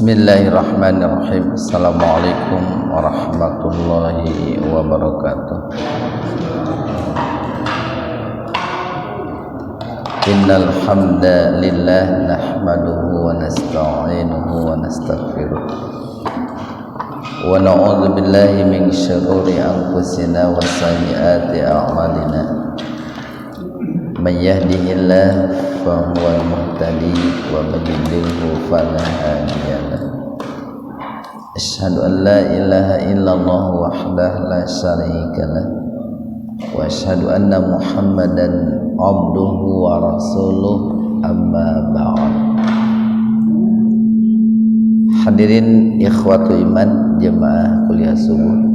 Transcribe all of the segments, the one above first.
Bismillahirrahmanirrahim. Assalamualaikum warahmatullahi wabarakatuh. Innal hamdalillah nahmaduhu wa nasta'inuhu wa nastaghfiruh. Wa na'udzu billahi min syururi anfusina wa sayyiati a'malina. Man yahdihillahu fahuwal muhtadi wa man yudlilhu fala hadiya lahu. Asyhadu an la ilaha illallah wahdahu la syarika lahu wa asyhadu anna Muhammadan abduhu wa rasuluh, amma ba'd. Hadirin ikhwatu iman jemaah kuliah subuh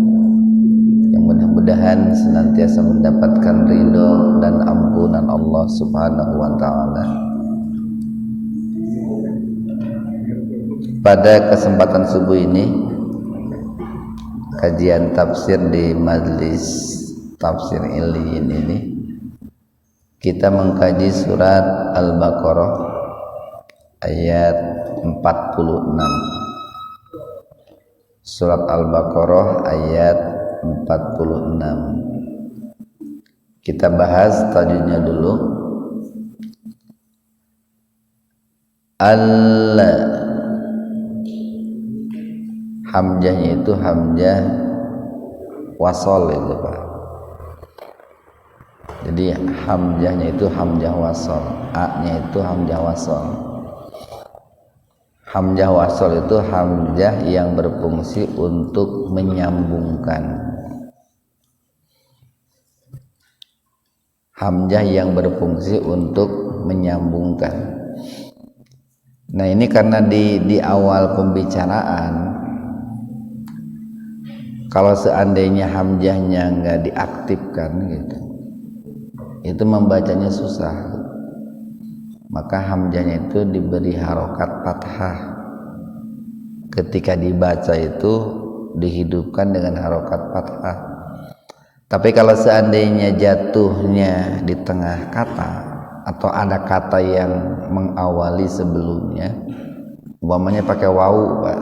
yang mudah-mudahan senantiasa mendapatkan ridho dan ampunan Allah Subhanahu wa ta'ala. Pada kesempatan subuh ini, kajian tafsir di Majlis Tafsir Iliyin ini, kita mengkaji surat Al-Baqarah ayat 46. Surat Al-Baqarah ayat 46. Kita bahas tajwidnya dulu. Allah, hamzahnya itu hamzah wasol itu Pak. Jadi hamzahnya itu hamzah wasol, a-nya itu hamzah wasol. Hamzah wasol itu hamzah yang berfungsi untuk menyambungkan. Hamzah yang berfungsi untuk menyambungkan. Nah, ini karena di awal pembicaraan, kalau seandainya hamzahnya nggak diaktifkan gitu, itu membacanya susah. Maka hamzahnya itu diberi harokat fathah. Ketika dibaca itu dihidupkan dengan harokat fathah. Tapi kalau seandainya jatuhnya di tengah kata atau ada kata yang mengawali sebelumnya, umpamanya pakai wawu Pak,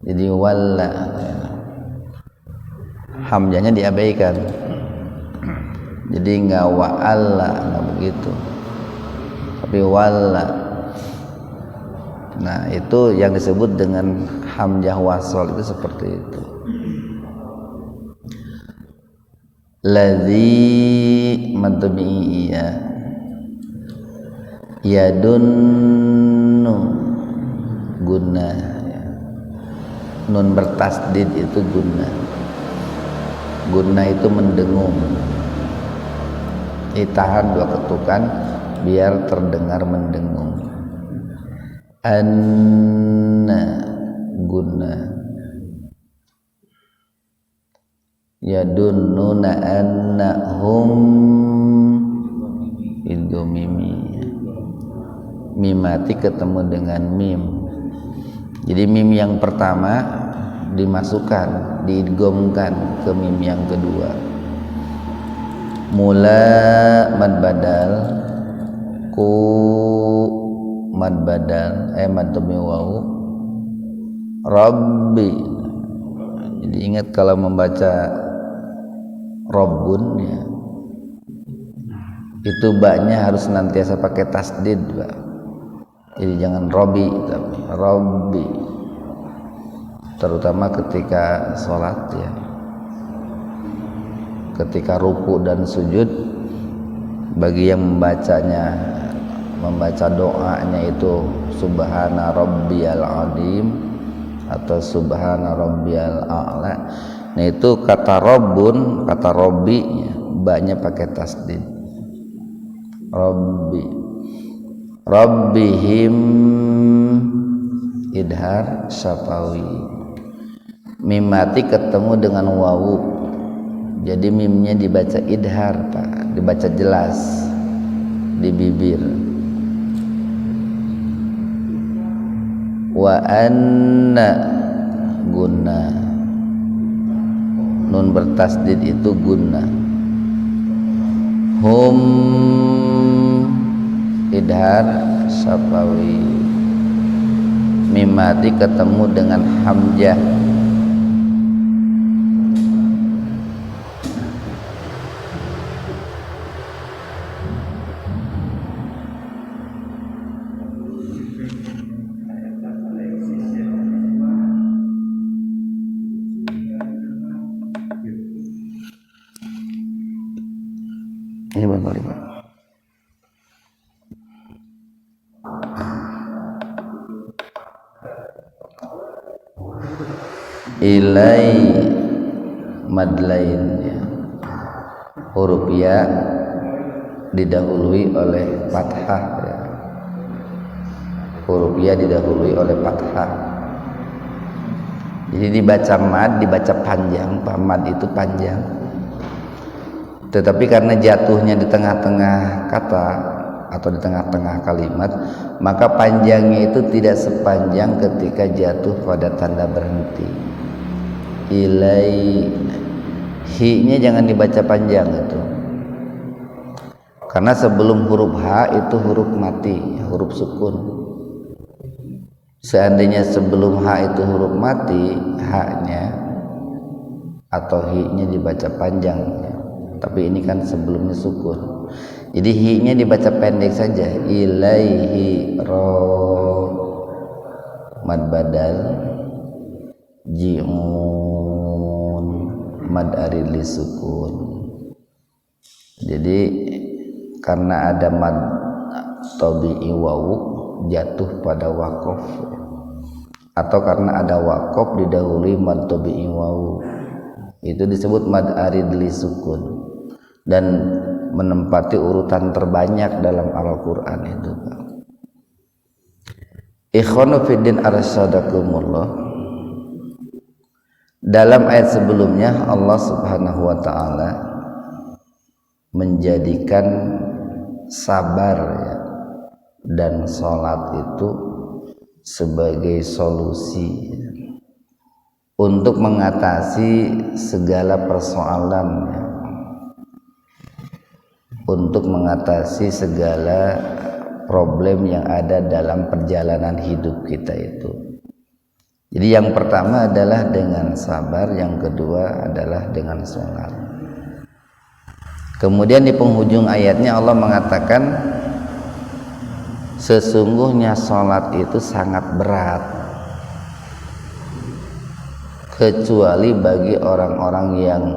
jadi walla, hamzahnya diabaikan, jadi nggak wa'alla, nggak begitu, tapi walla. Nah, itu yang disebut dengan hamzah wasol, itu seperti itu. Ladzi madbi'iyya yadunnu guna, nun bertasdid itu guna. Guna itu mendengung. Ditahan dua ketukan biar terdengar mendengung. Anna guna, yadunnuna annahum itu mimi. Mimati ketemu dengan mim. Jadi mim yang pertama dimasukkan, diidghamkan ke mim yang kedua. Mula mad badal, ku mad badal, mad dhammi wawu, rabbi. Jadi ingat kalau membaca Rabbun ya, itu baknya harus senantiasa pakai tasdid Pak. Jadi jangan Robbi, tapi Robbi. Terutama ketika sholat ya, ketika ruku dan sujud, bagi yang membacanya, membaca doanya itu Subhana Rabbiyal Azim atau Subhana Rabbiyal A'la. Nah, itu kata Rabbun, kata Robbi, baknya pakai tasdid. Robbi, Rabbihim idhar syafawi. Mim mati ketemu dengan wawu, jadi mimnya dibaca idhar Pak, dibaca jelas di bibir. Wa anna guna, nun bertasdid itu guna. Hum idhar syafawi. Mimati ketemu dengan hamzah. Ini Bang Lima. Ilai madlain ya. Huruf ya didahului oleh fathah ya. Huruf ya didahului oleh fathah. Jadi dibaca mad, dibaca panjang. Mad itu panjang. Tetapi karena jatuhnya di tengah-tengah kata atau di tengah-tengah kalimat, maka panjangnya itu tidak sepanjang ketika jatuh pada tanda berhenti. Ilai, hi-nya jangan dibaca panjang itu, karena sebelum huruf H itu huruf mati, huruf sukun. Seandainya sebelum H itu huruf mati, H-nya atau hi-nya dibaca panjang, tapi ini kan sebelumnya sukun, jadi hi-nya dibaca pendek saja. Ilaihi ro mad badal, ji'un mad arid li sukun. Jadi karena ada mad tabi'i wawu jatuh pada waqaf, atau karena ada waqaf didahului mad tabi'i wawu, itu disebut mad arid li sukun dan menempati urutan terbanyak dalam Al-Quran itu. Ikhwanu fiddin arsyadakumullah. Dalam ayat sebelumnya Allah Subhanahu wa ta'ala menjadikan sabar ya, dan sholat itu sebagai solusi untuk mengatasi segala persoalan ya, untuk mengatasi segala problem yang ada dalam perjalanan hidup kita itu. Jadi yang pertama adalah dengan sabar, yang kedua adalah dengan sholat. Kemudian di penghujung ayatnya Allah mengatakan sesungguhnya sholat itu sangat berat, kecuali bagi orang-orang yang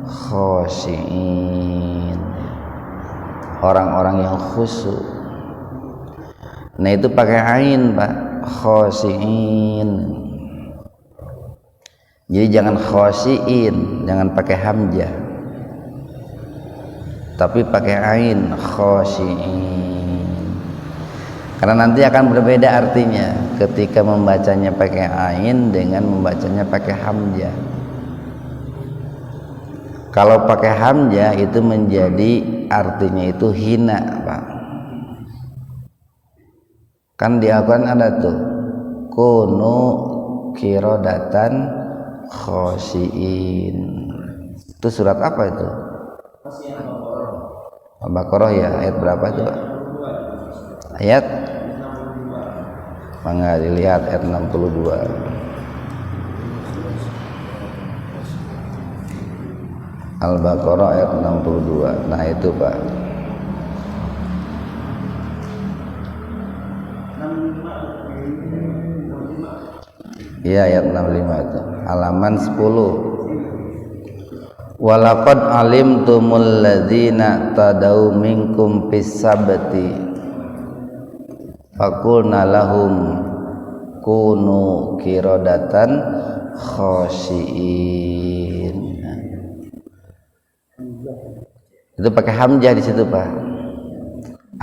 khosyin, orang-orang yang khusyuk. Nah itu pakai ain Pak, khosyin. Jadi jangan khosyin, jangan pakai hamzah, tapi pakai ain, khosyin. Karena nanti akan berbeda artinya ketika membacanya pakai ain dengan membacanya pakai hamzah. Kalau pakai hamzah itu menjadi artinya itu hina Pak. Kan di Al-Quran ada tuh kunu kirodatan khosyiin. Itu surat apa itu? Al-Baqarah ya, ayat berapa itu Pak? Ayat mangga dilihat ayat 62. Al-Baqarah ayat 62. Nah itu Pak. Iya ayat 65 itu. Halaman 10. Walaqad alimtumul ladzina tadau minkum fis sabti faqulna lahum kunu qiradatan khosyiin. Itu pakai hamzah di situ Pak.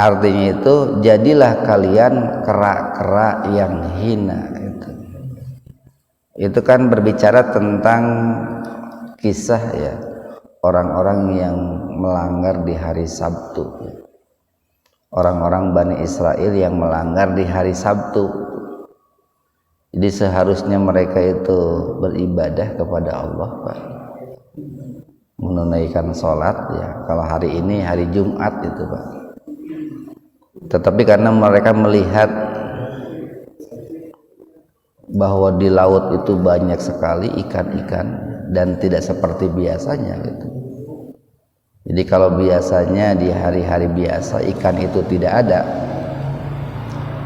Artinya itu jadilah kalian kera-kera yang hina itu. Itu kan berbicara tentang kisah ya, orang-orang yang melanggar di hari Sabtu. Orang-orang Bani Israel yang melanggar di hari Sabtu. Jadi seharusnya mereka itu beribadah kepada Allah Pak, menunaikan sholat ya. Kalau hari ini hari Jumat itu Pak, tetapi karena mereka melihat bahwa di laut itu banyak sekali ikan-ikan dan tidak seperti biasanya gitu. Jadi kalau biasanya di hari-hari biasa ikan itu tidak ada,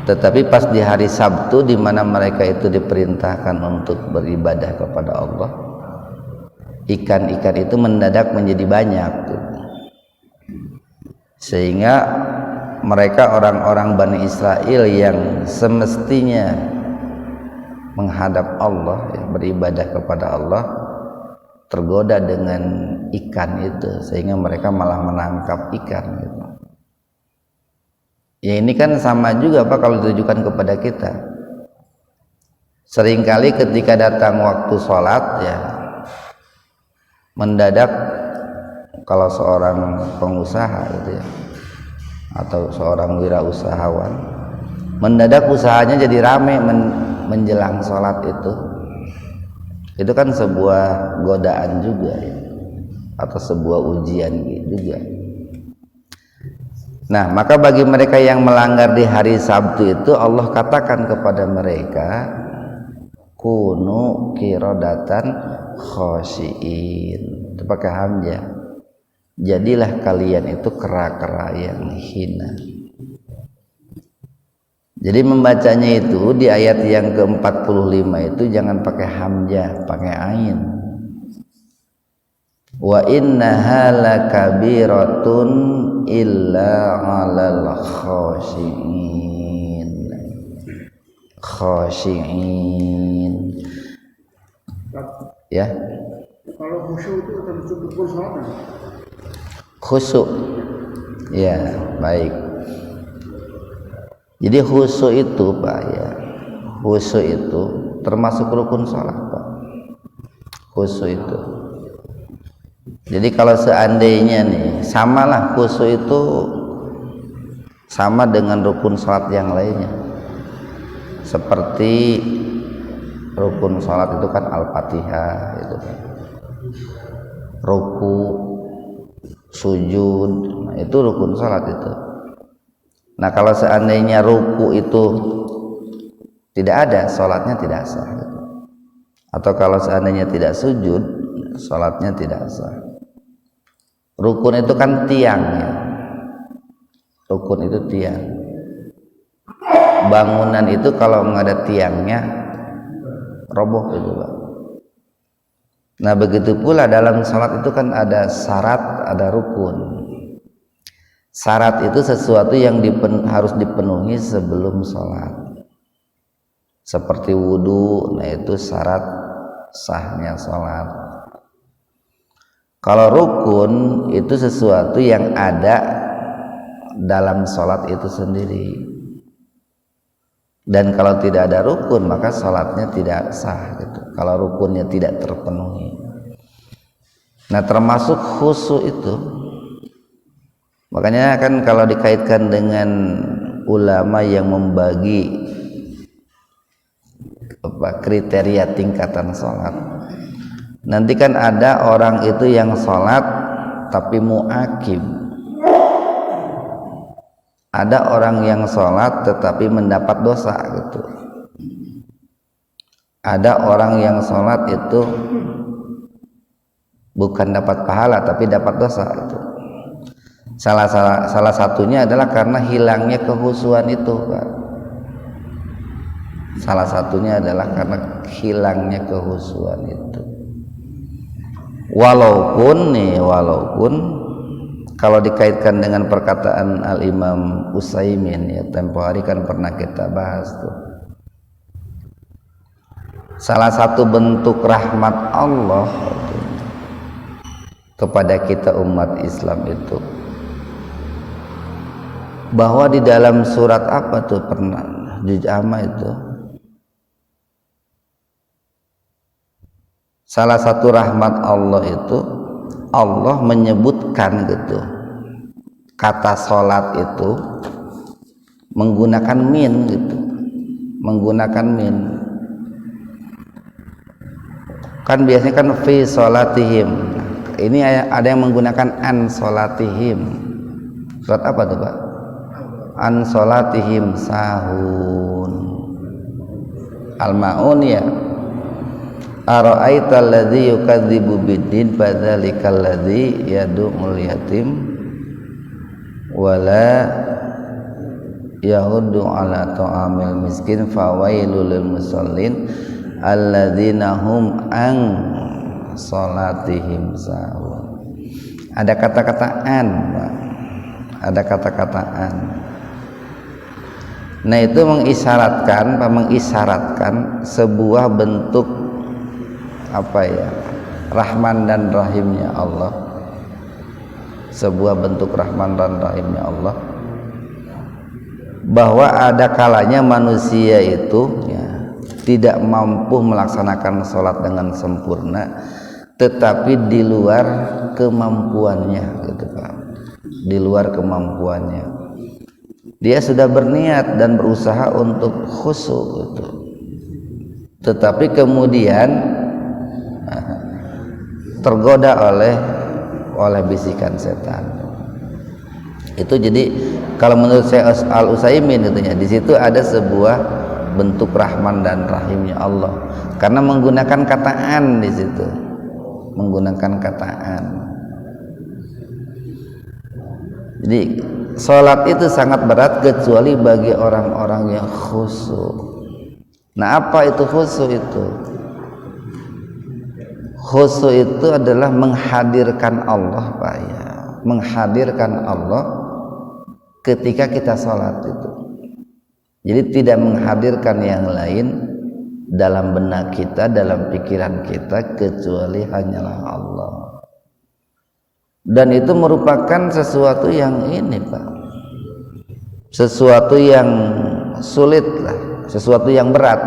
tetapi pas di hari Sabtu di mana mereka itu diperintahkan untuk beribadah kepada Allah, ikan-ikan itu mendadak menjadi banyak gitu. Sehingga mereka orang-orang Bani Israel yang semestinya menghadap Allah, beribadah kepada Allah, tergoda dengan ikan itu, sehingga mereka malah menangkap ikan gitu. Ya ini kan sama juga Pak kalau ditujukan kepada kita. Seringkali ketika datang waktu sholat ya, mendadak kalau seorang pengusaha gitu ya, atau seorang wirausahawan, mendadak usahanya jadi rame menjelang sholat itu kan sebuah godaan juga ya, atau sebuah ujian juga. Nah, maka bagi mereka yang melanggar di hari Sabtu itu Allah katakan kepada mereka, kunu qiradatan khosyiin. Itu pakai hamzah. Jadilah kalian itu kera-kera yang hina. Jadi membacanya itu di ayat yang ke-45 itu jangan pakai hamzah, pakai ain. Wa innaha lakabiratun illa 'alal khashiin. Khashiin. Ya. Kalau khusyuk itu termasuk rukun salat. Khusyuk. Ya, baik. Jadi khusyuk itu Pak ya, khusyuk itu termasuk rukun salat Pak. Khusyuk itu. Jadi kalau seandainya nih samalah khusyuk itu sama dengan rukun salat yang lainnya. Seperti rukun salat itu kan Al-Fatihah itu kan. Ruku, sujud, nah itu rukun salat itu. Nah kalau seandainya ruku itu tidak ada, salatnya tidak sah gitu. Atau kalau seandainya tidak sujud, salatnya tidak sah. Rukun itu kan tiangnya. Rukun itu tiang. Bangunan itu kalau nggak ada tiangnya roboh itu Pak. Nah begitu pula dalam salat itu kan ada syarat, ada rukun. Syarat itu sesuatu yang harus dipenuhi sebelum sholat, seperti wudhu. Nah itu syarat sahnya sholat. Kalau rukun itu sesuatu yang ada dalam sholat itu sendiri, dan kalau tidak ada rukun maka sholatnya tidak sah gitu, kalau rukunnya tidak terpenuhi. Nah termasuk khusyuk itu. Makanya kan kalau dikaitkan dengan ulama yang membagi kriteria tingkatan sholat, nanti kan ada orang itu yang sholat tapi mu'akib, ada orang yang sholat tetapi mendapat dosa gitu, ada orang yang sholat itu bukan dapat pahala tapi dapat dosa gitu. Salah satunya adalah karena hilangnya kekhusyuan itu Pak. Salah satunya adalah karena hilangnya kekhusyuan itu. Walaupun kalau dikaitkan dengan perkataan Al-Imam Utsaimin ya, tempo hari kan pernah kita bahas tuh. Salah satu bentuk rahmat Allah kepada kita umat Islam itu, bahwa di dalam surat apa tuh pernah juz amma itu, salah satu rahmat Allah itu Allah menyebutkan gitu kata sholat itu menggunakan min gitu, menggunakan min. Kan biasanya kan fi sholatihim, ini ada yang menggunakan an sholatihim. Surat apa tuh Pak? An sholatihim sahun. Al-Maun ya, ara'aita alladzi yukadzibu biddin fadzalikal ladzi yad'ul yatim wala yahuddu ala ta'amil miskin fawailul lil musallin alladzina hum an salatihim sahun. Ada kata-kataan, ada kata-kataan. Nah itu mengisyaratkan sebuah bentuk apa ya, Rahman dan Rahimnya Allah, sebuah bentuk Rahman dan Rahimnya Allah, bahwa ada kalanya manusia itu ya, tidak mampu melaksanakan sholat dengan sempurna, tetapi di luar kemampuannya gitu Pak, di luar kemampuannya. Dia sudah berniat dan berusaha untuk khusyuk gitu. Tetapi kemudian tergoda oleh bisikan setan. Itu jadi kalau menurut saya Al-Utsaimin itunya di situ ada sebuah bentuk Rahman dan Rahimnya Allah karena menggunakan kataan di situ. Menggunakan kataan. Jadi sholat itu sangat berat kecuali bagi orang-orang yang khusyuk. Nah apa itu khusyuk itu? Khusyuk itu adalah menghadirkan Allah Pak ya, menghadirkan Allah ketika kita sholat itu. Jadi tidak menghadirkan yang lain dalam benak kita, dalam pikiran kita kecuali hanyalah Allah. Dan itu merupakan sesuatu yang ini Pak, sesuatu yang sulit lah, sesuatu yang berat.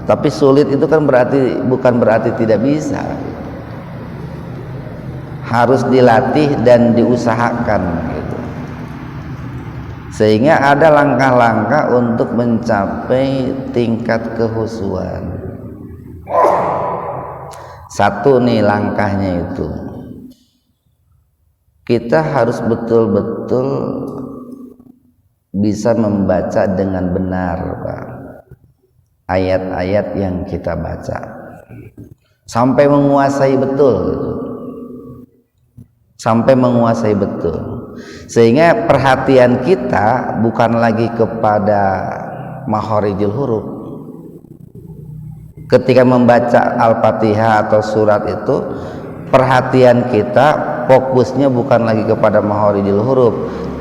Tapi sulit itu kan bukan berarti tidak bisa, harus dilatih dan diusahakan gitu. Sehingga ada langkah-langkah untuk mencapai tingkat kehusuan. Satu nih langkahnya itu, kita harus betul-betul bisa membaca dengan benar Pak, ayat-ayat yang kita baca sampai menguasai betul gitu. Sampai menguasai betul, sehingga perhatian kita bukan lagi kepada makharijul huruf. Ketika membaca Al-Fatihah atau surat itu, perhatian kita fokusnya bukan lagi kepada makharijul huruf,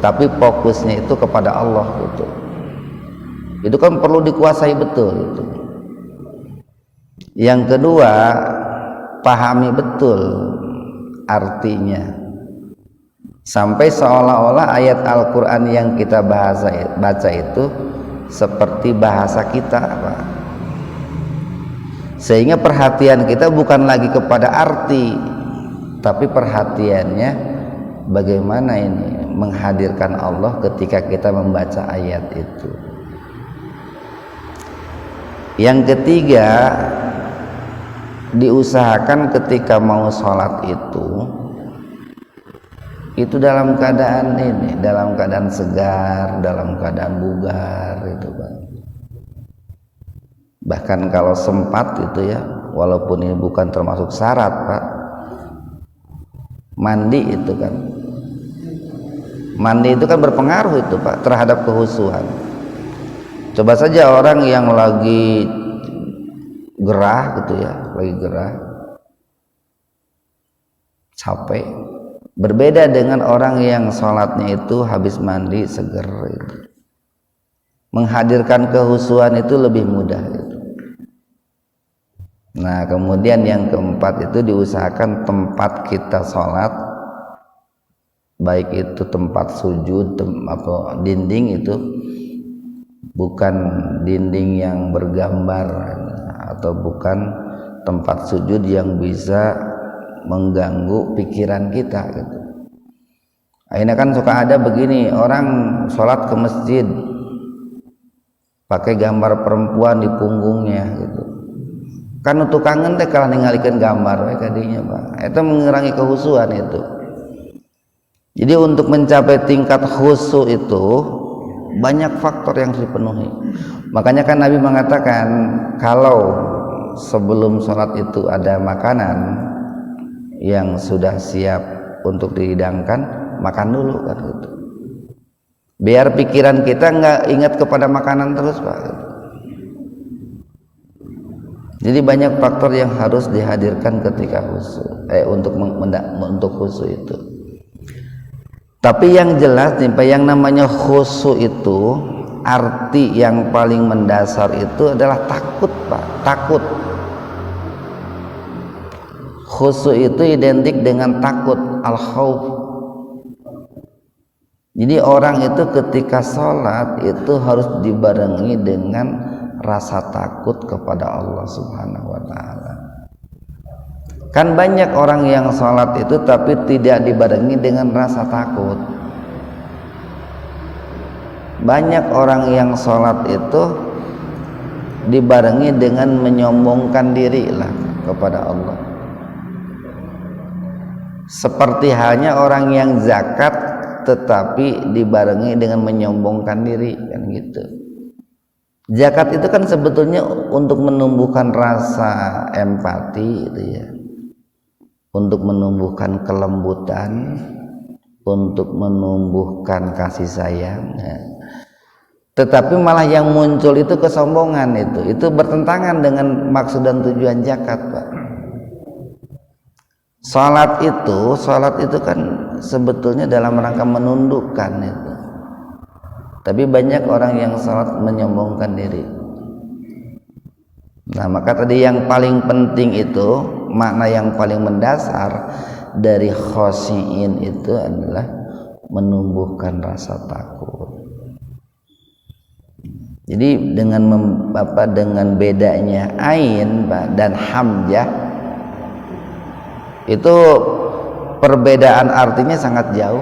tapi fokusnya itu kepada Allah gitu. Itu kan perlu dikuasai betul gitu. Yang kedua, pahami betul artinya, sampai seolah-olah ayat Al-Quran yang kita baca itu seperti bahasa kita Pak. Sehingga perhatian kita bukan lagi kepada arti, tapi perhatiannya bagaimana ini menghadirkan Allah ketika kita membaca ayat itu. Yang ketiga, diusahakan ketika mau sholat itu dalam keadaan ini, dalam keadaan segar, dalam keadaan bugar itu Pak. Bahkan kalau sempat itu ya, walaupun ini bukan termasuk syarat Pak, mandi itu kan, mandi itu kan berpengaruh itu Pak terhadap kehusuan. Coba saja orang yang lagi gerah gitu ya, lagi gerah, capek, berbeda dengan orang yang sholatnya itu habis mandi seger gitu. Menghadirkan kehusuan itu lebih mudah gitu. Nah kemudian yang keempat itu diusahakan tempat kita sholat, baik itu tempat sujud atau dinding itu bukan dinding yang bergambar, atau bukan tempat sujud yang bisa mengganggu pikiran kita gitu. Akhirnya kan suka ada begini, orang sholat ke masjid pakai gambar perempuan di punggungnya gitu. Kan untuk kangen teh kalau ningalikeun gambar kadinya Pak, itu mengurangi kehusuan itu. Jadi untuk mencapai tingkat khusyuk itu banyak faktor yang harus dipenuhi. Makanya kan Nabi mengatakan kalau sebelum sholat itu ada makanan yang sudah siap untuk dihidangkan, makan dulu kan gitu. Biar pikiran kita nggak ingat kepada makanan terus, Pak. Jadi banyak faktor yang harus dihadirkan ketika khusyuk, untuk khusyuk itu. Tapi yang jelas nih Pak, yang namanya khusyuk itu arti yang paling mendasar itu adalah takut, Pak. Takut. Khusyuk itu identik dengan takut, al-khauf. Jadi orang itu ketika sholat itu harus dibarengi dengan rasa takut kepada Allah Subhanahu wa ta'ala. Kan banyak orang yang sholat itu tapi tidak dibarengi dengan rasa takut. Banyak orang yang sholat itu dibarengi dengan menyombongkan diri lah kepada Allah. Seperti halnya orang yang zakat tetapi dibarengi dengan menyombongkan diri, kan gitu. Zakat itu kan sebetulnya untuk menumbuhkan rasa empati gitu ya, untuk menumbuhkan kelembutan, untuk menumbuhkan kasih sayang ya. Tetapi malah yang muncul itu kesombongan, itu bertentangan dengan maksud dan tujuan zakat, Pak. Salat itu kan sebetulnya dalam rangka menundukkan itu. Tapi banyak orang yang salat menyombongkan diri. Nah, maka tadi yang paling penting itu, makna yang paling mendasar dari khosyiin itu adalah menumbuhkan rasa takut. Jadi dengan bedanya ain dan hamzah itu perbedaan artinya sangat jauh.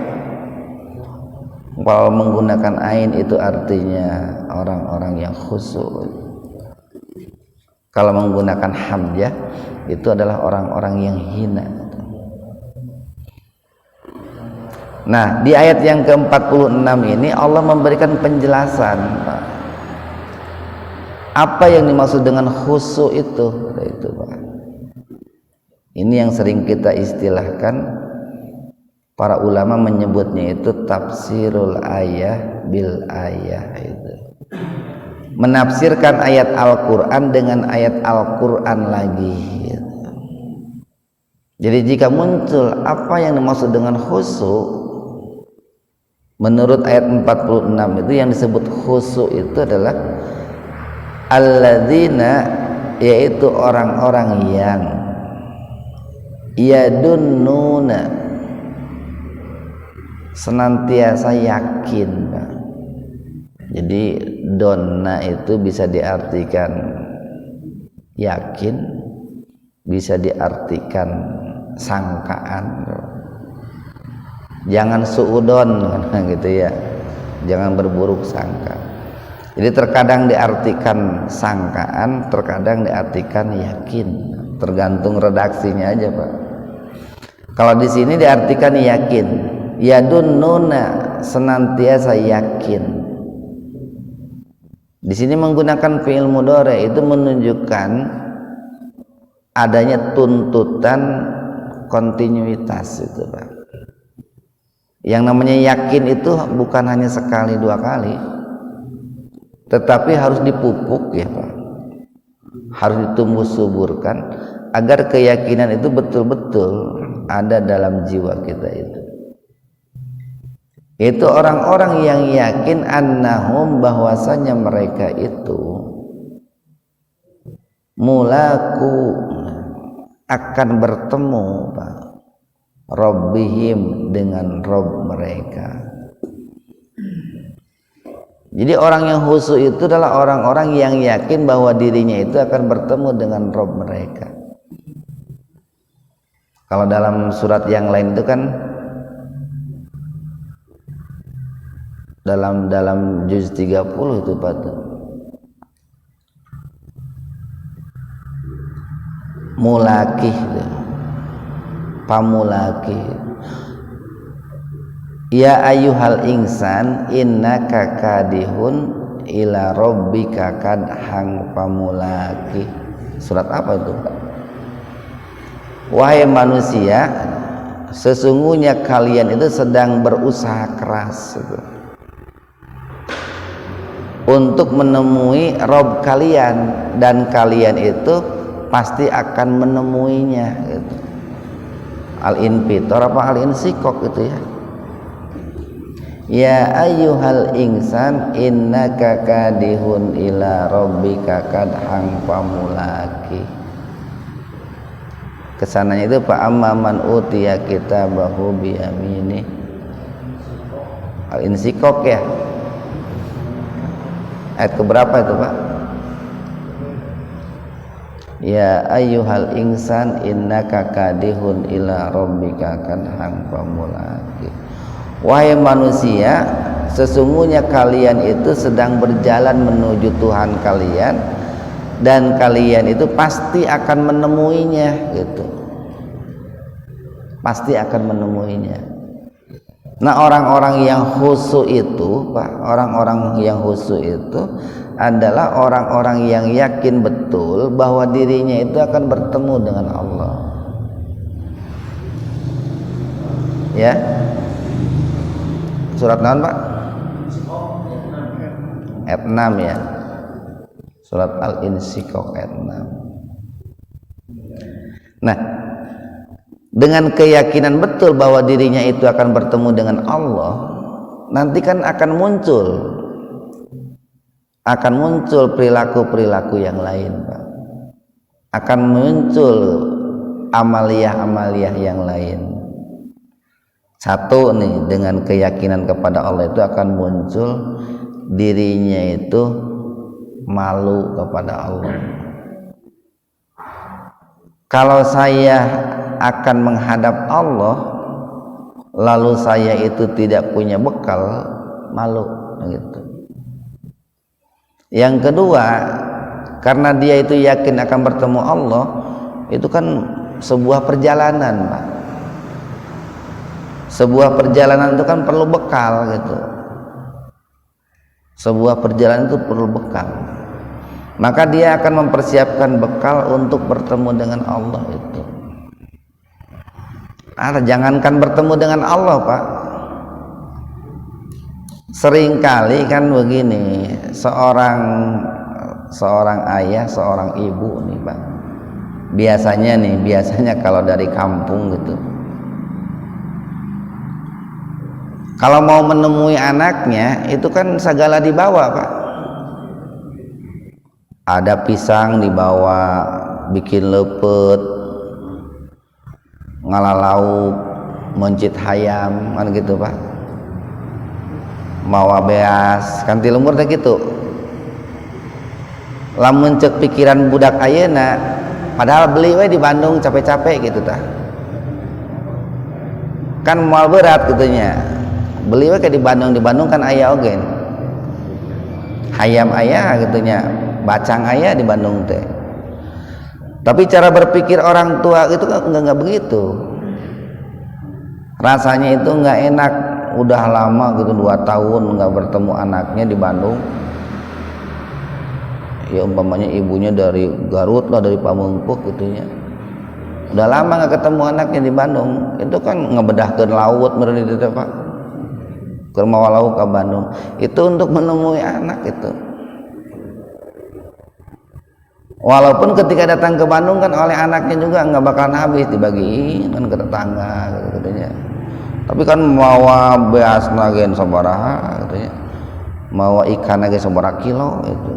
Kalau menggunakan ain itu artinya orang-orang yang khusyuk. Kalau menggunakan hamzah itu adalah orang-orang yang hina. Nah, di ayat yang ke-46 ini Allah memberikan penjelasan, Pak. Apa yang dimaksud dengan khusyuk itu, Pak. Ini yang sering kita istilahkan, para ulama menyebutnya itu tafsirul ayah bil ayah itu. Menafsirkan ayat Al-Qur'an dengan ayat Al-Qur'an lagi gitu. Jadi jika muncul apa yang dimaksud dengan khusyuk, menurut ayat 46 itu yang disebut khusyuk itu adalah alladzina, yaitu orang-orang yang yadunnuna, senantiasa yakin, Pak. Jadi donna itu bisa diartikan yakin, bisa diartikan sangkaan. Jangan suudon gitu ya, jangan berburuk sangka. Jadi terkadang diartikan sangkaan, terkadang diartikan yakin, tergantung redaksinya aja, Pak. Kalau di sini diartikan yakin, yadunnuna, senantiasa yakin. Di sini menggunakan fi'il mudhari itu menunjukkan adanya tuntutan kontinuitas itu, Pak. Yang namanya yakin itu bukan hanya sekali dua kali, tetapi harus dipupuk ya, Pak. Harus ditumbuh suburkan agar keyakinan itu betul-betul ada dalam jiwa kita itu. Itu orang-orang yang yakin annahum, bahwasanya mereka itu mulaku, akan bertemu, Pak, Rabbihim, dengan Rabb mereka. Jadi orang yang khusyuk itu adalah orang-orang yang yakin bahwa dirinya itu akan bertemu dengan Rabb mereka. Kalau dalam surat yang lain itu kan dalam juz 30 itu, Pak, mulakih, pamulakih. Ya ayyuhal insan innaka kadihun ila rabbika kadhang pamulaki. Surat apa itu? Wahai manusia, sesungguhnya kalian itu sedang berusaha keras gitu, untuk menemui Rob kalian, dan kalian itu pasti akan menemuinya gitu. Al-Infitor apa Al-Insikok gitu ya. Ya ayyuhal insan innaka kadihun ila rabbika kadhang pamulaki. Kesananya itu Pak amman utiya kitabahu biyamini. Al-Insikok ya. Ayat keberapa itu Pak? Ya ayyuhal insan innaka kadihun ila rabbika kadhang pamulaki. Wahai manusia, sesungguhnya kalian itu sedang berjalan menuju Tuhan kalian, dan kalian itu pasti akan menemuinya gitu. Pasti akan menemuinya. Nah, orang-orang yang khusyuk itu, Pak, orang-orang yang khusyuk itu adalah orang-orang yang yakin betul bahwa dirinya itu akan bertemu dengan Allah. Ya. Surat naon Pak? Ayat 6 ya. Surat Al-Insyikok ayat 6. Nah, dengan keyakinan betul bahwa dirinya itu akan bertemu dengan Allah, nanti kan akan muncul perilaku-perilaku yang lain, Pak. Akan muncul amaliyah-amaliyah yang lain. Satu nih, dengan keyakinan kepada Allah itu akan muncul dirinya itu malu kepada Allah. Kalau saya akan menghadap Allah lalu saya itu tidak punya bekal, malu gitu. Yang kedua, karena dia itu yakin akan bertemu Allah, itu kan sebuah perjalanan, Pak. Sebuah perjalanan itu kan perlu bekal gitu. Sebuah perjalanan itu perlu bekal. Maka dia akan mempersiapkan bekal untuk bertemu dengan Allah itu. Jangankan bertemu dengan Allah, Pak. Seringkali kan begini, seorang ayah, seorang ibu nih, Pak. Biasanya kalau dari kampung gitu, kalau mau menemui anaknya itu kan segala dibawa, Pak. Ada pisang dibawa, bikin lepet, ngalalau, mencit hayam, kan gitu, Pak. Mawa beas, kan ti lembur teh gitu. Lamun cek pikiran budak ayeuna, padahal beli we di Bandung capek-capek gitu tah. Kan moal berat gitunya. Beli we ke di Bandung kan aya ogen. Hayam aya gitunya, bacang aya di Bandung teh. Tapi cara berpikir orang tua itu enggak begitu. Rasanya itu enggak enak, udah lama gitu 2 tahun enggak bertemu anaknya di Bandung. Ya umpamanya ibunya dari Garut lah, dari Pamengpeuk gitunya. Udah lama enggak ketemu anaknya di Bandung. Itu kan ngebedahkeun laut meureun itu teh, Pak. Keur mawa lauk ke Bandung. Itu untuk menemui anak itu. Walaupun ketika datang ke Bandung kan oleh anaknya juga nggak bakalan habis, dibagiin kan ke tetangga katanya. Tapi kan mawa beas nagen sabaraha katanya, mawa ikan nagen sabaraha kilo itu.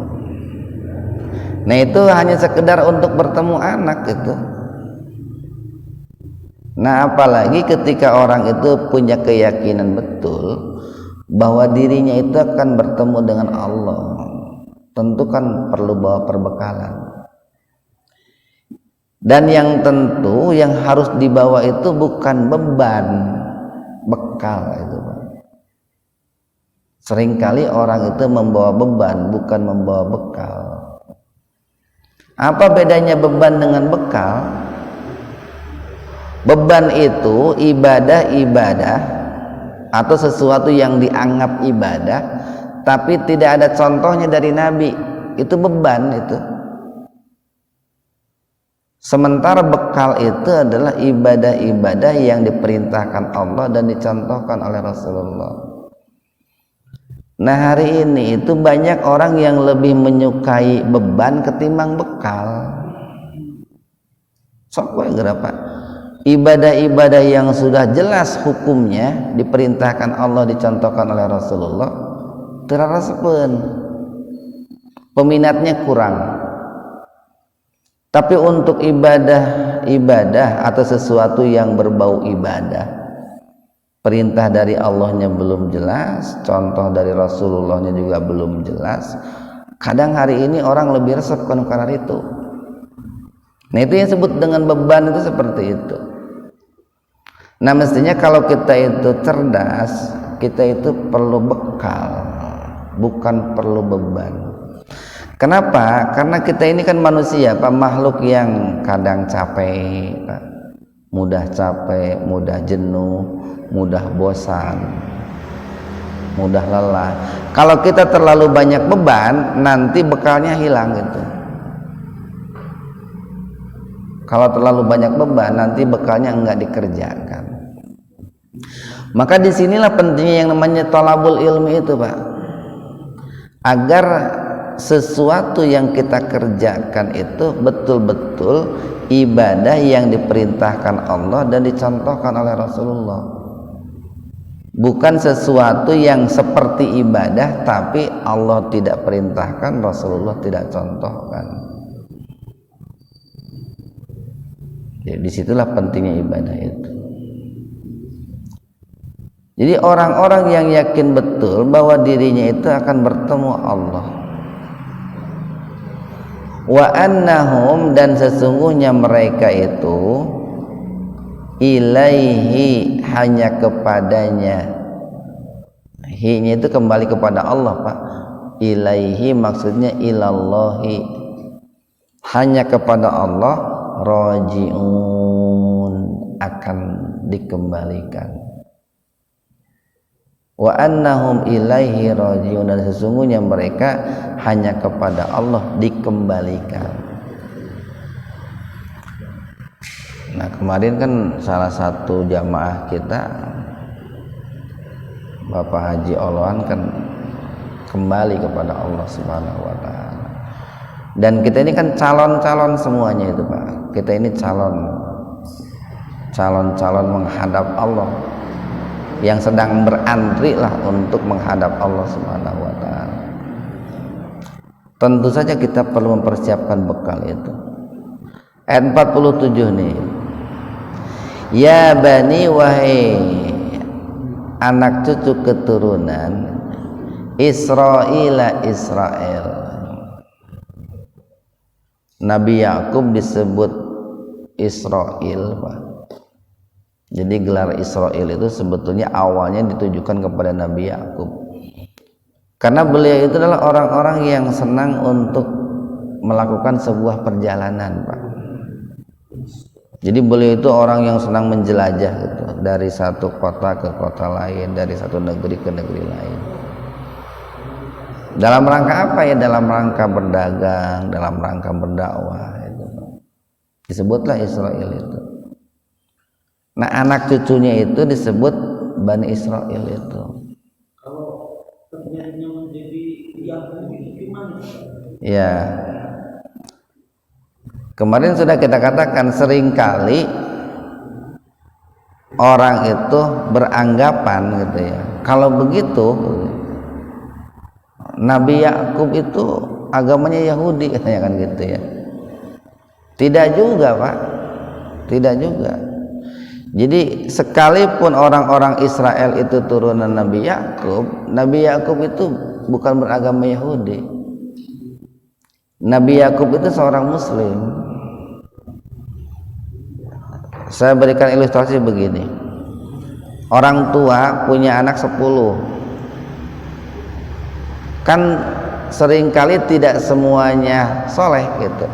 Nah itu hanya sekedar untuk bertemu anak itu. Nah apalagi ketika orang itu punya keyakinan betul bahwa dirinya itu akan bertemu dengan Allah, tentu kan perlu bawa perbekalan. Dan yang tentu yang harus dibawa itu bukan beban, bekal itu, Pak. Seringkali orang itu membawa beban, bukan membawa bekal. Apa bedanya beban dengan bekal? Beban itu ibadah-ibadah atau sesuatu yang dianggap ibadah tapi tidak ada contohnya dari Nabi, itu beban itu. Sementara bekal itu adalah ibadah-ibadah yang diperintahkan Allah dan dicontohkan oleh Rasulullah. Nah, hari ini itu banyak orang yang lebih menyukai beban ketimbang bekal. Sok wae gerapa. Ibadah-ibadah yang sudah jelas hukumnya diperintahkan Allah, dicontohkan oleh Rasulullah, terarasepeun. Peminatnya kurang. Tapi untuk ibadah atau sesuatu yang berbau ibadah, perintah dari Allahnya belum jelas, contoh dari Rasulullahnya juga belum jelas. Kadang hari ini orang lebih resep karena itu. Nah, itu yang disebut dengan beban itu seperti itu. Nah, mestinya kalau kita itu cerdas, kita itu perlu bekal, bukan perlu beban. Kenapa? Karena kita ini kan manusia, Pak, makhluk yang kadang capek, Pak. Mudah capek, mudah jenuh, mudah bosan, mudah lelah. Kalau kita terlalu banyak beban, nanti bekalnya hilang gitu. Kalau terlalu banyak beban, nanti bekalnya enggak dikerjakan. Maka disinilah pentingnya yang namanya thalabul ilmi itu, Pak. Agar sesuatu yang kita kerjakan itu betul-betul ibadah yang diperintahkan Allah dan dicontohkan oleh Rasulullah. Bukan sesuatu yang seperti ibadah tapi Allah tidak perintahkan, Rasulullah tidak contohkan. Jadi disitulah pentingnya ibadah itu. Jadi orang-orang yang yakin betul bahwa dirinya itu akan bertemu Allah, wa annahum, dan sesungguhnya mereka itu ilaihi, hanya kepadanya. Hi-nya itu kembali kepada Allah, Pak. Ilaihi maksudnya ilallahi, hanya kepada Allah, rajiun, akan dikembalikan. Wa annahum ilaihi rajiun, dan sesungguhnya mereka hanya kepada Allah dikembalikan. Nah, kemarin kan salah satu jamaah kita, Bapak Haji Oloan, kan kembali kepada Allah Subhanahu wa taala. Dan kita ini kan calon-calon semuanya itu, Pak. Kita ini calon-calon menghadap Allah, yang sedang berantri lah untuk menghadap Allah Subhanahu wa taala. Tentu saja kita perlu mempersiapkan bekal itu. Ayat 47 nih. Ya bani, wahai anak cucu keturunan Israila, Israel. Nabi Yakub disebut Israel, Pak. Jadi gelar Israel itu sebetulnya awalnya ditujukan kepada Nabi Yakub. Karena beliau itu adalah orang-orang yang senang untuk melakukan sebuah perjalanan, Pak. Jadi beliau itu orang yang senang menjelajah gitu, dari satu kota ke kota lain, dari satu negeri ke negeri lain. Dalam rangka apa ya? Dalam rangka berdagang, dalam rangka berdakwah itu. Disebutlah Israel itu. Nah, anak cucunya itu disebut Bani Israel itu. Kalau terjadinya menjadi yang gimana? Ya. Kemarin sudah kita katakan, seringkali orang itu beranggapan gitu ya, kalau begitu Nabi Yakub itu agamanya Yahudi katanya, kan gitu ya. Tidak juga, Pak. Tidak juga. Jadi sekalipun orang-orang Israel itu turunan Nabi Yakub itu bukan beragama Yahudi. Nabi Yakub itu seorang Muslim. Saya berikan ilustrasi begini. Orang tua punya anak 10. Kan seringkali tidak semuanya soleh gitu.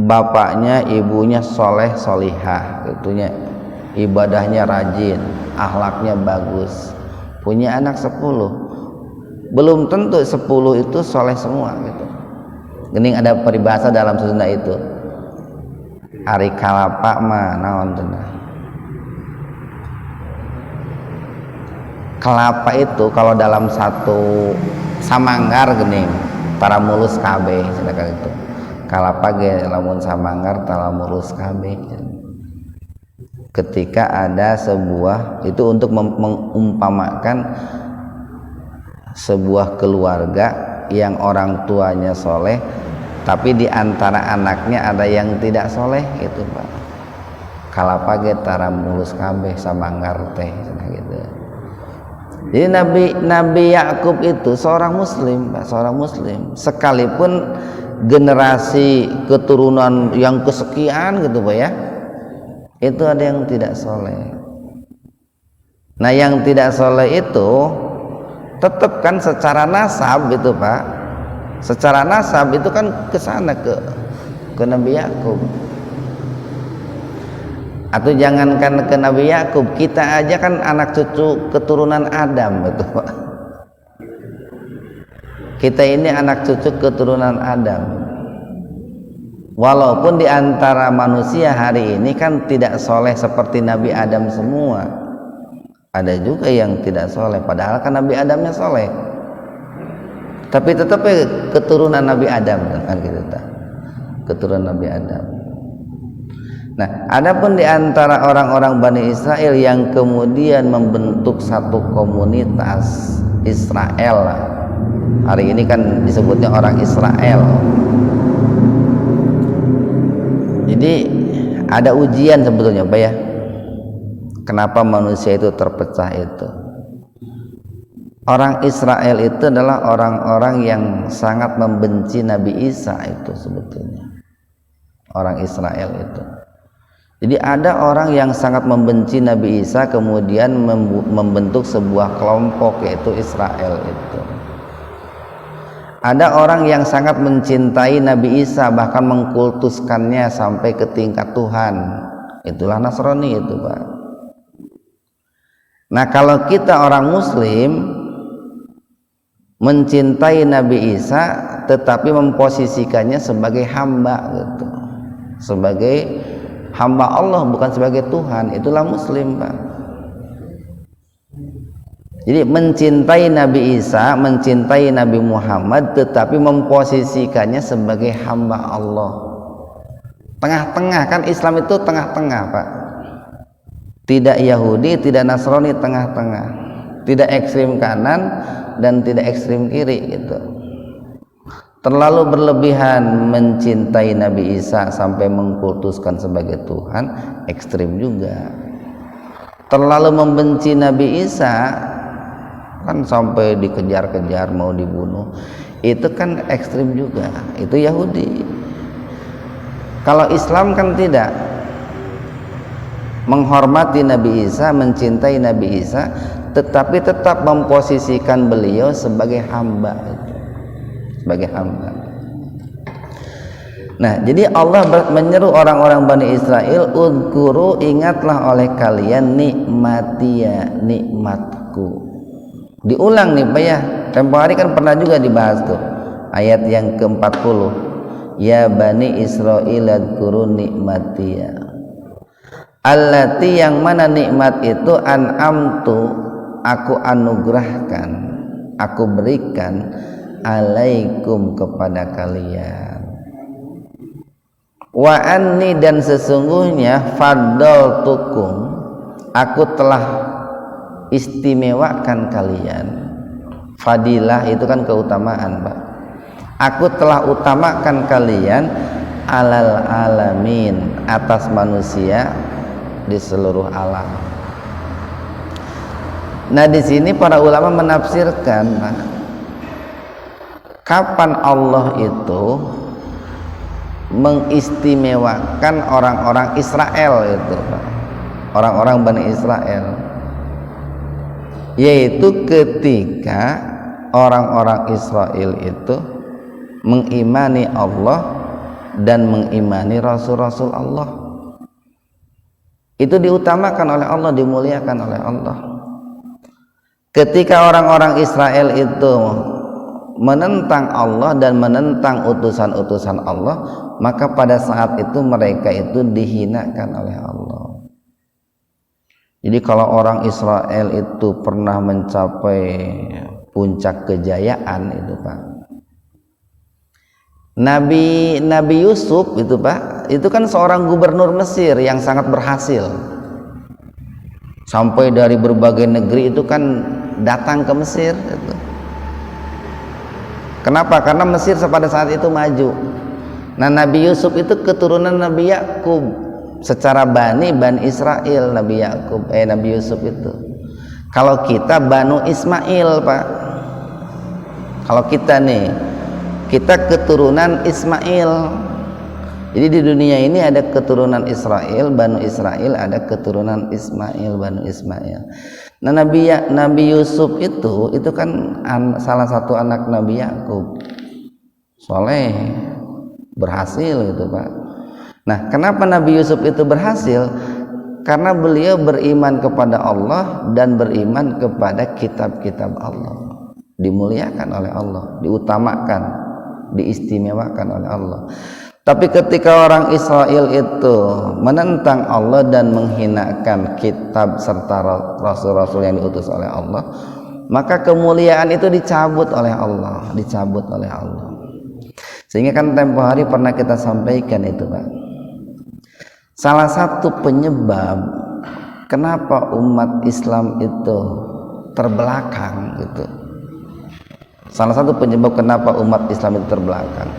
Bapaknya, ibunya soleh, solihah gitunya, ibadahnya rajin, akhlaknya bagus, punya anak 10, belum tentu 10 itu soleh semua gitu. Gening ada peribahasa dalam Sunda itu, ari kalapa mah naon cenah. Kelapa itu kalau dalam satu samanggar gening tara mulus kabeh cenah itu. Kalapa ge lamun samanggar tara mulus kabeh. Ketika ada sebuah itu untuk mengumpamakan sebuah keluarga yang orang tuanya soleh tapi di antara anaknya ada yang tidak soleh gitu Pak. Kalapa ge tara mulus kabeh samanggar teh gitu. Jadi Nabi Yakub itu seorang muslim Pak, seorang muslim, sekalipun generasi keturunan yang kesekian gitu Pak ya, itu ada yang tidak soleh. Nah yang tidak soleh itu tetap kan secara nasab itu Pak, secara nasab itu kan ke sana ke Nabi Yakub. Atau jangankan ke Nabi Yakub, kita aja kan anak cucu keturunan Adam itu Pak. Kita ini anak cucu keturunan Adam. Walaupun di antara manusia hari ini kan tidak soleh seperti Nabi Adam semua, ada juga yang tidak soleh padahal kan Nabi Adamnya soleh, tapi tetap keturunan Nabi Adam kan gitu, keturunan Nabi Adam. Nah, adapun di antara orang-orang Bani Israel yang kemudian membentuk satu komunitas Israel, hari ini kan disebutnya orang Israel. Jadi ada ujian sebetulnya Pak ya, kenapa manusia itu terpecah itu. Orang Israel itu adalah orang-orang yang sangat membenci Nabi Isa itu sebetulnya, orang Israel itu. Jadi ada orang yang sangat membenci Nabi Isa kemudian membentuk sebuah kelompok yaitu Israel itu. Ada orang yang sangat mencintai Nabi Isa bahkan mengkultuskannya sampai ke tingkat Tuhan, itulah Nasrani itu Pak. Nah kalau kita orang muslim mencintai Nabi Isa tetapi memposisikannya sebagai hamba gitu, sebagai hamba Allah bukan sebagai Tuhan, itulah muslim Pak. Jadi mencintai Nabi Isa, mencintai Nabi Muhammad tetapi memposisikannya sebagai hamba Allah. Tengah-tengah kan Islam itu tengah-tengah Pak. Tidak Yahudi, tidak Nasrani, tengah-tengah. Tidak ekstrim kanan dan tidak ekstrim kiri gitu. Terlalu berlebihan mencintai Nabi Isa sampai mengkultuskan sebagai Tuhan, ekstrim juga. Terlalu membenci Nabi Isa kan sampai dikejar-kejar mau dibunuh, itu kan ekstrim juga, itu Yahudi. Kalau Islam kan tidak, menghormati Nabi Isa, mencintai Nabi Isa tetapi tetap memposisikan beliau sebagai hamba, sebagai hamba. Nah jadi Allah menyeru orang-orang Bani Israel, udhkuru, ingatlah oleh kalian nikmatia, nikmatku. Diulang nih Pak ya, tempo hari kan pernah juga dibahas tuh ayat yang ke-40, ya Bani Israil adhkuru nikmatia allati, yang mana nikmat itu an'amtu, aku anugerahkan, aku berikan alaikum, kepada kalian. Wa anni, dan sesungguhnya faddaltukum, aku telah istimewakan kalian. Fadilah itu kan keutamaan Pak. Aku telah utamakan kalian alal alamin, atas manusia di seluruh alam. Nah di sini para ulama menafsirkan, Pak, kapan Allah itu mengistimewakan orang-orang Israel itu Pak, orang-orang Bani Israel, yaitu ketika orang-orang Israel itu mengimani Allah dan mengimani Rasul-Rasul Allah. Itu diutamakan oleh Allah, dimuliakan oleh Allah. Ketika orang-orang Israel itu menentang Allah dan menentang utusan-utusan Allah, maka pada saat itu mereka itu dihinakan oleh Allah. Jadi kalau orang Israel itu pernah mencapai puncak kejayaan itu Pak, Nabi Yusuf itu Pak, itu kan seorang gubernur Mesir yang sangat berhasil. Sampai dari berbagai negeri itu kan datang ke Mesir itu. Kenapa? Karena Mesir pada saat itu maju. Nah, Nabi Yusuf itu keturunan Nabi Yakub. Secara Bani Israel Nabi Yusuf itu. Kalau kita Banu Ismail Pak. Kalau kita nih, kita keturunan Ismail. Jadi di dunia ini ada keturunan Israel, Banu Israel, ada keturunan Ismail, Banu Ismail. Nah, Nabi Yusuf itu kan salah satu anak Nabi Yakub. Soleh, berhasil gitu Pak. Nah, kenapa Nabi Yusuf itu berhasil? Karena beliau beriman kepada Allah dan beriman kepada kitab-kitab Allah. Dimuliakan oleh Allah, diutamakan, diistimewakan oleh Allah. Tapi ketika orang Israel itu menentang Allah dan menghinakan kitab serta rasul-rasul yang diutus oleh Allah, maka kemuliaan itu dicabut oleh Allah, Sehingga kan tempo hari pernah kita sampaikan itu Pak. Salah satu penyebab kenapa umat Islam itu terbelakang gitu. Salah satu penyebab kenapa umat Islam itu terbelakang,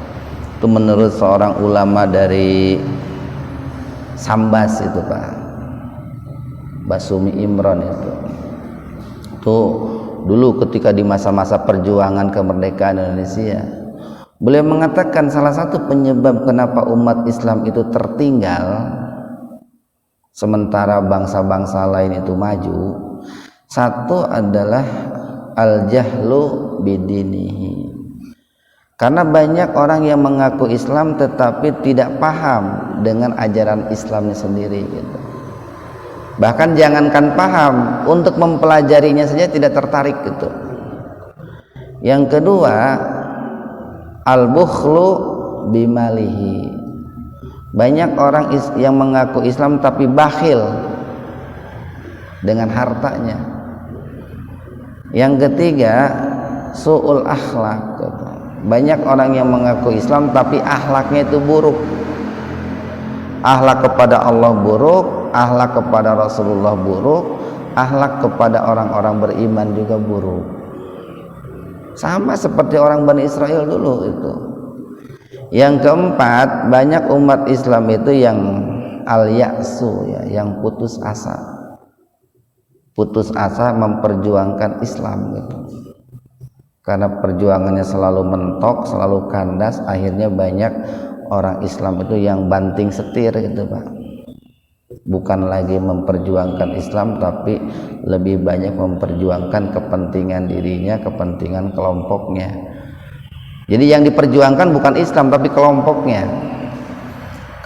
itu menurut seorang ulama dari Sambas itu Pak, Basumi Imron itu dulu ketika di masa-masa perjuangan kemerdekaan Indonesia, beliau mengatakan salah satu penyebab kenapa umat Islam itu tertinggal sementara bangsa-bangsa lain itu maju, satu adalah al-jahlu bidinihi. Karena banyak orang yang mengaku Islam tetapi tidak paham dengan ajaran Islamnya sendiri gitu. Bahkan jangankan paham, untuk mempelajarinya saja tidak tertarik gitu. Yang kedua, al-bukhlu bimalihi. Banyak orang yang mengaku Islam tapi bakhil dengan hartanya. Yang ketiga, su'ul akhlak gitu. Banyak orang yang mengaku Islam tapi akhlaknya itu buruk. Akhlak kepada Allah buruk, akhlak kepada Rasulullah buruk, akhlak kepada orang-orang beriman juga buruk. Sama seperti orang Bani Israel dulu itu. Yang keempat, banyak umat Islam itu yang al-ya'su ya, yang putus asa. Putus asa memperjuangkan Islam gitu. Karena perjuangannya selalu mentok, selalu kandas, akhirnya banyak orang Islam itu yang banting setir gitu Pak. Bukan lagi memperjuangkan Islam tapi lebih banyak memperjuangkan kepentingan dirinya, kepentingan kelompoknya. Jadi yang diperjuangkan bukan Islam tapi kelompoknya.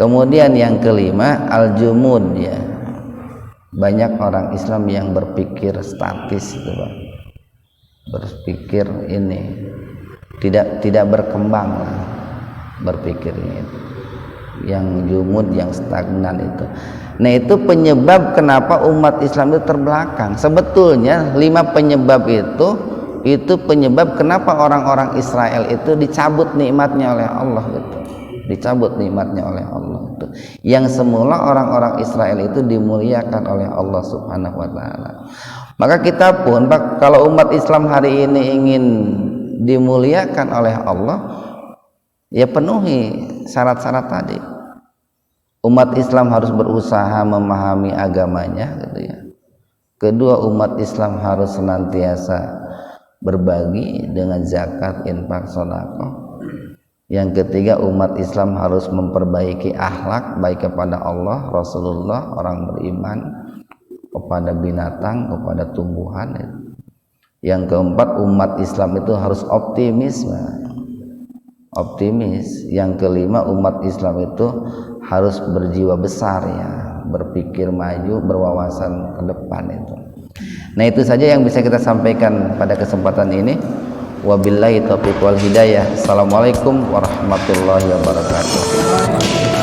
Kemudian yang kelima, al-jumud ya. Banyak orang Islam yang berpikir statis gitu Pak. Berpikir ini tidak berkembang lah, berpikirnya itu yang jumud, yang stagnan itu. Nah, itu penyebab kenapa umat Islam itu terbelakang. Sebetulnya 5 penyebab itu penyebab kenapa orang-orang Israel itu dicabut nikmatnya oleh Allah gitu. Dicabut nikmatnya oleh Allah itu. Yang semula orang-orang Israel itu dimuliakan oleh Allah Subhanahu wa taala. Maka kita pun Pak, kalau umat Islam hari ini ingin dimuliakan oleh Allah, ya penuhi syarat-syarat tadi. Umat Islam harus berusaha memahami agamanya gitu ya. Kedua, umat Islam harus senantiasa berbagi dengan zakat, infak, sedekah. Yang ketiga, umat Islam harus memperbaiki akhlak baik kepada Allah, Rasulullah, orang beriman, kepada binatang, kepada tumbuhan. Yang keempat, umat Islam itu harus optimis. Yang kelima, umat Islam itu harus berjiwa besar ya, berpikir maju, berwawasan ke depan itu. Nah, itu saja yang bisa kita sampaikan pada kesempatan ini. Wabillahi taufiq wal hidayah. Assalamualaikum warahmatullahi wabarakatuh.